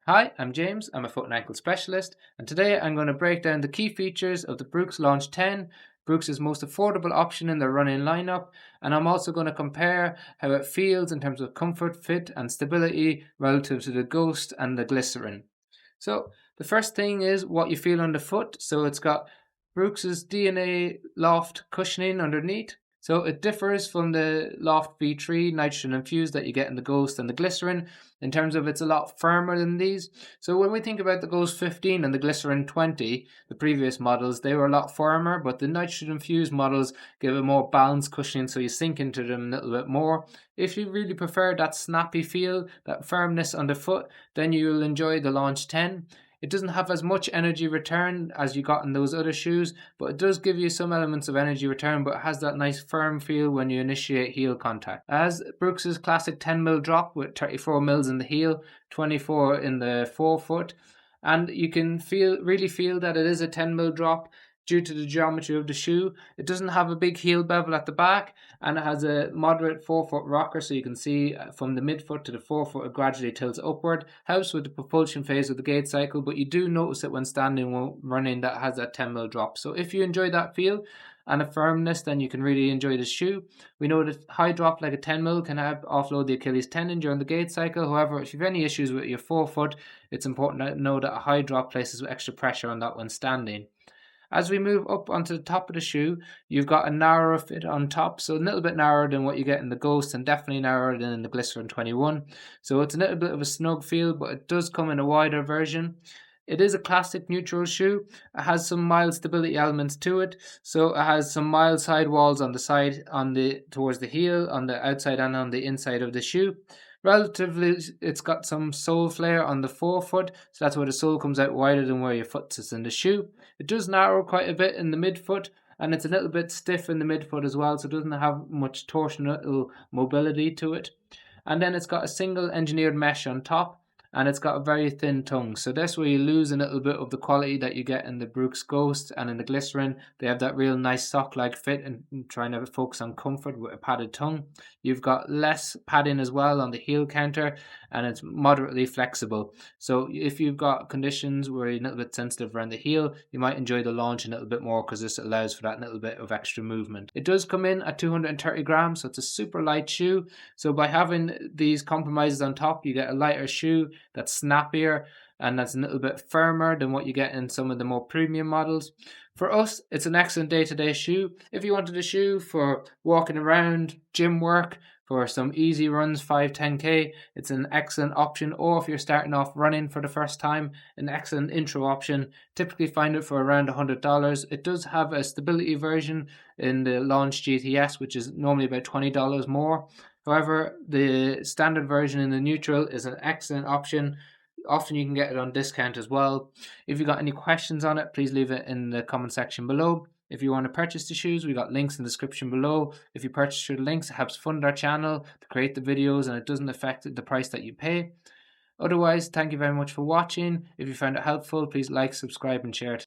Hi, I'm James. I'm a foot and ankle specialist, and today I'm going to break down the key features of the Brooks Launch 10, Brooks' most affordable option in their running lineup, and I'm also going to compare how it feels in terms of comfort, fit, and stability relative to the Ghost and the Glycerin. So, the first thing is what you feel on the foot. So, it's got Brooks' DNA Loft cushioning underneath. So it differs from the Loft V3 nitrogen infused that you get in the Ghost and the Glycerin in terms of it's a lot firmer than these. So when we think about the Ghost 15 and the Glycerin 20, the previous models, they were a lot firmer, but the nitrogen infused models give a more balanced cushioning so you sink into them a little bit more. If you really prefer that snappy feel, that firmness on the foot, then you'll enjoy the Launch 10. It doesn't have as much energy return as you got in those other shoes, but it does give you some elements of energy return, but it has that nice firm feel when you initiate heel contact. As Brooks' classic 10mm drop with 34mm in the heel, 24 in the forefoot, and you can really feel that it is a 10mm drop due to the geometry of the shoe. It doesn't have a big heel bevel at the back, and it has a moderate forefoot rocker, so you can see from the midfoot to the forefoot it gradually tilts upward. Helps with the propulsion phase of the gait cycle, but you do notice it when standing while running that has that 10mm drop. So if you enjoy that feel and a firmness, then you can really enjoy the shoe. We know that high drop like a 10mm can help offload the Achilles tendon during the gait cycle. However, if you have any issues with your forefoot, it's important to know that a high drop places extra pressure on that when standing. As we move up onto the top of the shoe, you've got a narrower fit on top, so a little bit narrower than what you get in the Ghost and definitely narrower than in the Glycerin 21. So it's a little bit of a snug feel, but it does come in a wider version. It is a classic neutral shoe. It has some mild stability elements to it. So it has some mild sidewalls on the side, towards the heel, on the outside and on the inside of the shoe. Relatively, it's got some sole flare on the forefoot, so that's where the sole comes out wider than where your foot sits in the shoe. It does narrow quite a bit in the midfoot, and it's a little bit stiff in the midfoot as well, so it doesn't have much torsional mobility to it. And then it's got a single engineered mesh on top, and it's got a very thin tongue. So that's where you lose a little bit of the quality that you get in the Brooks Ghost and in the Glycerin. They have that real nice sock-like fit and trying to focus on comfort with a padded tongue. You've got less padding as well on the heel counter, and it's moderately flexible. So if you've got conditions where you're a little bit sensitive around the heel, you might enjoy the Launch a little bit more because this allows for that little bit of extra movement. It does come in at 230 grams, so it's a super light shoe. So by having these compromises on top, you get a lighter shoe that's snappier and that's a little bit firmer than what you get in some of the more premium models. For us, it's an excellent day-to-day shoe. If you wanted a shoe for walking around, gym work, for some easy runs, 5-10k, it's an excellent option. Or if you're starting off running for the first time, an excellent intro option. Typically find it for around $100. It does have a stability version in the Launch GTS, which is normally about $20 more. However, the standard version in the neutral is an excellent option. Often you can get it on discount as well. If you've got any questions on it, please leave it in the comment section below. If you want to purchase the shoes, we got links in the description below. If you purchase through the links, it helps fund our channel to create the videos and it doesn't affect the price that you pay. Otherwise, thank you very much for watching. If you found it helpful, please like, subscribe and share it.